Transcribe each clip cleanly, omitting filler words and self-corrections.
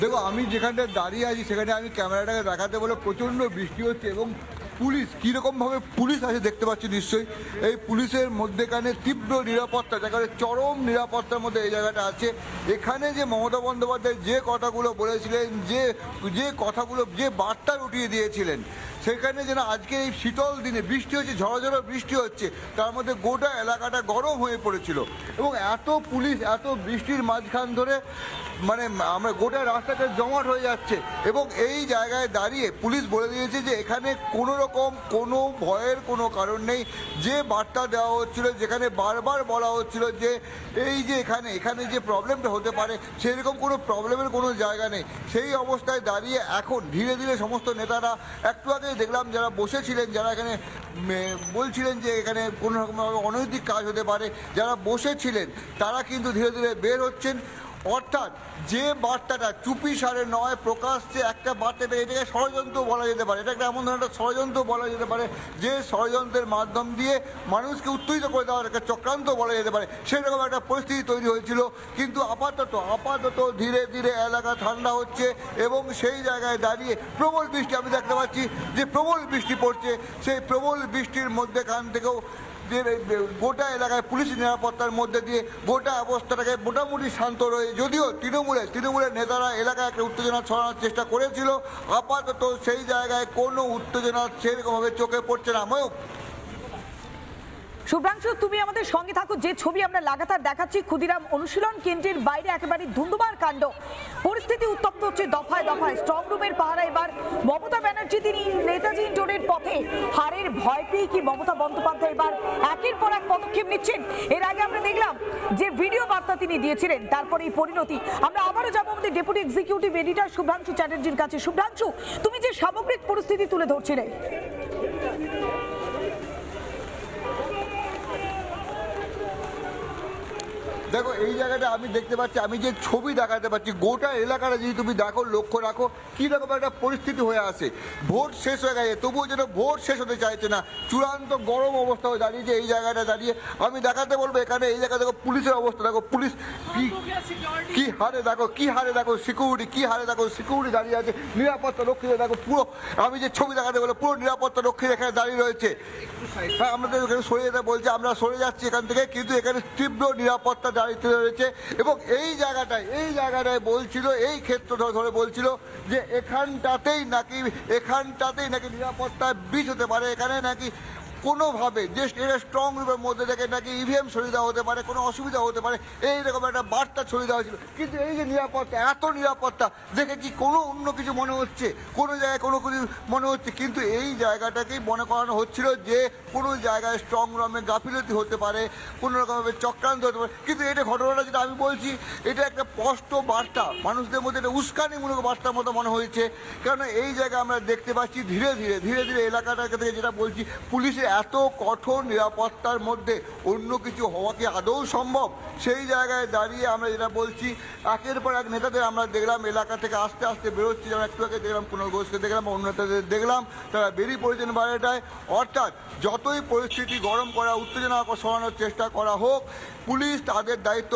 দেখো আমি যেখানটা দাঁড়িয়ে আছি সেখানে আমি ক্যামেরাটাকে দেখাতে বলে প্রচণ্ড বৃষ্টি হচ্ছে এবং পুলিশ কীরকমভাবে পুলিশ আছে দেখতে পাচ্ছি নিশ্চয়ই। এই পুলিশের মধ্যেখানে তীব্র নিরাপত্তা, যেখানে চরম নিরাপত্তার মধ্যে এই জায়গাটা আছে। এখানে যে মমতা বন্দ্যোপাধ্যায় যে কথাগুলো বলেছিলেন, যে কথাগুলো, যে বার্তা উঠিয়ে দিয়েছিলেন, সেখানে যেন আজকে এই শীতল দিনে বৃষ্টি হচ্ছে, ঝড় বৃষ্টি হচ্ছে, তার মধ্যে গোটা এলাকাটা গরম হয়ে পড়েছিল এবং এত পুলিশ এত বৃষ্টির মাঝখান ধরে মানে আমরা গোটা রাস্তাটা জমাট হয়ে যাচ্ছে এবং এই জায়গায় দাঁড়িয়ে পুলিশ বলে দিয়েছে যে এখানে কোনো রকম কোনো ভয়ের কোনো কারণ নেই। যে বার্তা দেওয়া হচ্ছিল, যেখানে বারবার বলা হচ্ছিল যে এই যে এখানে যে প্রবলেমটা হতে পারে সেরকম কোনো প্রবলেমের কোনো জায়গা নেই, সেই অবস্থায় দাঁড়িয়ে এখন ধীরে ধীরে সমস্ত নেতারা, একটু আগে দেখলাম যারা বসেছিলেন, যারা এখানে বলছিলেন যে এখানে কোনো রকমভাবে অনৈতিক কাজ হতে পারে, যারা বসেছিলেন তারা কিন্তু ধীরে ধীরে বের হচ্ছেন। অর্থাৎ যে বার্তাটা চুপি সারে নয়, প্রকাশ্যে একটা বার্তা, এটাকে ষড়যন্ত্র বলা যেতে পারে, এটা একটা এমন ধরনের একটা ষড়যন্ত্র বলা যেতে পারে যে ষড়যন্ত্রের মাধ্যম দিয়ে মানুষকে উত্তেজিত করে দেওয়ার একটা চক্রান্ত বলা যেতে পারে, সেরকম একটা পরিস্থিতি তৈরি হয়েছিল। কিন্তু আপাতত ধীরে ধীরে এলাকা ঠান্ডা হচ্ছে এবং সেই জায়গায় দাঁড়িয়ে প্রবল বৃষ্টি আমি দেখতে পাচ্ছি যে প্রবল বৃষ্টি পড়ছে। সেই প্রবল বৃষ্টির মধ্যেখান থেকেও গোটা এলাকায় পুলিশ নিরাপত্তার মধ্যে দিয়ে গোটা অবস্থাটাকে মোটামুটি শান্ত রয়ে, যদিও তৃণমূলের নেতারা এলাকায় একটা উত্তেজনা ছড়ানোর চেষ্টা করেছিল, আপাতত সেই জায়গায় কোনো উত্তেজনা সেরকমভাবে চোখে পড়ছে না। ময়ূক, শুভ্রাংশু, তুমি আমাদের সঙ্গে থাকো। যে ছবি আমরা লাগাতার দেখাচ্ছি, ক্ষুদিরাম অনুশীলন কেন্দ্রের বাইরে একেবারে ধুন্ধুমার কাণ্ড, পরিস্থিতি উত্তপ্ত হচ্ছে দফায় দফায়। স্ট্রং রুমের পাহারা এবার মমতা ব্যানার্জি, তিনি নেতাজি ইন্ডোরের পথে হারের ভয় পেয়ে কি মমতা বন্দ্যোপাধ্যায় এবার একের পর এক পদক্ষেপ নিচ্ছেন? এর আগে আমরা দেখলাম যে ভিডিও বার্তা তিনি দিয়েছিলেন, তারপরে এই পরিণতি। আমরা আবারও যাবো আমাদের ডেপুটি এক্সিকিউটিভ এডিটর শুভ্রাংশু চ্যাটার্জির কাছে। শুভ্রাংশু, তুমি যে সামগ্রিক পরিস্থিতি তুলে ধরছিলে। দেখো এই জায়গাটা আমি দেখতে পাচ্ছি, আমি যে ছবি দেখাতে পাচ্ছি, গোটা এলাকাটা যদি তুমি দেখো, লক্ষ্য রাখো কীরকম একটা পরিস্থিতি হয়ে আসে। ভোট শেষ হয়ে গেছে, তবুও যেন ভোট শেষ হতে চাইছে না, চূড়ান্ত গরম অবস্থা হয়ে দাঁড়িয়েছে এই জায়গাটা দাঁড়িয়ে। আমি দেখাতে বলবো এখানে এই জায়গায় দেখো পুলিশের অবস্থা, দেখো পুলিশ কি হারে দেখো সিকিউরিটি, কি হারে দেখো সিকিউরিটি দাঁড়িয়ে আছে, নিরাপত্তা রক্ষীরা দেখো পুরো, আমি যে ছবি দেখাতে বলবো পুরো নিরাপত্তা রক্ষীরা এখানে দাঁড়িয়ে রয়েছে। হ্যাঁ, আমাদের এখানে সরে যেতে বলছে, আমরা সরে যাচ্ছি এখান থেকে, কিন্তু এখানে তীব্র নিরাপত্তা দাঁড়িয়ে রয়েছে এবং এই জায়গাটায় বলছিল, এই ক্ষেত্র ধরে বলছিল যে এখানটাতেই নাকি নিরাপত্তার বিষ হতে পারে, এখানে নাকি কোনোভাবে যে স্ট্রং রুমের মধ্যে থেকে নাকি ইভিএম সরিয়ে দেওয়া হতে পারে, কোনো অসুবিধা হতে পারে, এইরকম একটা বার্তা ছড়িয়ে দেওয়া হয়েছিল। কিন্তু এই যে নিরাপত্তা, এত নিরাপত্তা দেখে কি কোনো অন্য কিছু মনে হচ্ছে, কোনো জায়গায় কোনো কিছু মনে হচ্ছে, কিন্তু এই জায়গাটাকেই মনে করানো হচ্ছিল যে কোনো জায়গায় স্ট্রং রুমে গাফিলতি হতে পারে, কোনো রকমভাবে চক্রান্ত হতে পারে। কিন্তু এটা ঘটনাটা যেটা আমি বলছি, এটা একটা স্পষ্ট বার্তা, মানুষদের মধ্যে একটা উস্কানিমূলক বার্তার মতো মনে হয়েছে। কারণ এই জায়গায় আমরা দেখতে পাচ্ছি ধীরে ধীরে এলাকাটা থেকে, যেটা বলছি, পুলিশের এত কঠোর নিরাপত্তার মধ্যে অন্য কিছু হওয়া কি আদৌ সম্ভব? সেই জায়গায় দাঁড়িয়ে আমরা যেটা বলছি, একের পর এক নেতাদের আমরা দেখলাম এলাকা থেকে আস্তে আস্তে বেরোচ্ছি, যেমন একটু আগে দেখলাম কুণাল ঘোষকে দেখলাম, অন্য নেতাদের দেখলাম, তারা বেরিয়ে পড়েছেন বাইরেটায়। অর্থাৎ যতই পরিস্থিতি গরম করা, উত্তেজনা সরানোর চেষ্টা করা হোক, পুলিশ তাদের দায়িত্ব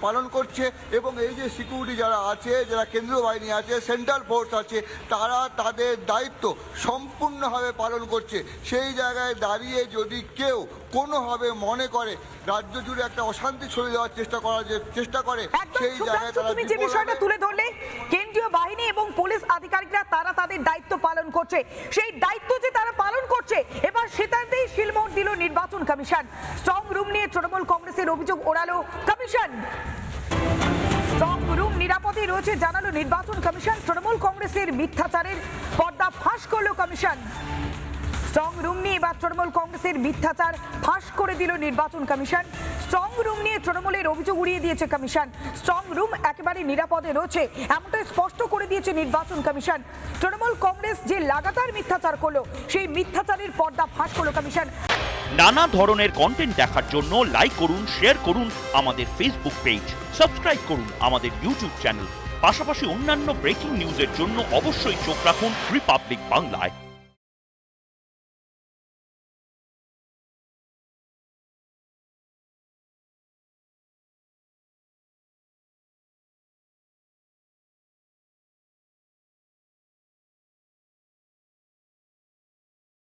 পালন করছে এবং এই যে সিকিউরিটি যারা আছে, যারা কেন্দ্রীয় বাহিনী আছে, সেন্ট্রাল ফোর্স আছে, তারা তাদের দায়িত্ব সম্পূর্ণভাবে পালন করছে। সেই জায়গায় দাঁড়িয়ে যদি কেউ কোনোভাবে মনে করে রাজ্য জুড়ে একটা অশান্তি ছড়িয়ে দেওয়ার চেষ্টা করে, সেই জায়গায় তারা, তুমি যে বিষয়টা তুলে ধরলে, কেন্দ্রীয় বাহিনী এবং পুলিশ আধিকারিকরা তারা তাদের দায়িত্ব পালন করছে, সেই দায়িত্ব যে তারা পালন করছে, এবার সেটাতেই শিলমোহর দিল নির্বাচন কমিশন। স্ট্রং রুম নিয়ে তৃণমূল কংগ্রেসের অভিযোগ ওড়ালো কমিশন। স্ট্রং রুম নিরাপদে রয়েছে জানালো নির্বাচন কমিশন। তৃণমূল কংগ্রেসের মিথ্যাচারের পর্দা ফাঁস করলো কমিশন। স্ট্রং রুম নিয়ে এবার তৃণমূল কংগ্রেসের মিথ্যাচার ফাঁস করে দিল নির্বাচন কমিশন। স্ট্রং রুম নিয়ে তৃণমূলের অভিযোগ উড়িয়ে দিয়েছে কমিশন। স্ট্রং রুম একেবারে নিরাপদে রয়েছে এমনটাই স্পষ্ট করে দিয়েছে নির্বাচন কমিশন। তৃণমূল কংগ্রেস যে লাগাতার মিথ্যাচার করলো, সেই মিথ্যাচারের পর্দা ফাঁস করলো কমিশন। নানা ধরনের কন্টেন্ট দেখার জন্য লাইক করুন, শেয়ার করুন আমাদের ফেসবুক পেজ, সাবস্ক্রাইব করুন আমাদের ইউটিউব চ্যানেল। পাশাপাশি অন্যান্য ব্রেকিং নিউজের জন্য অবশ্যই চোখ রাখুন রিপাবলিক বাংলায়।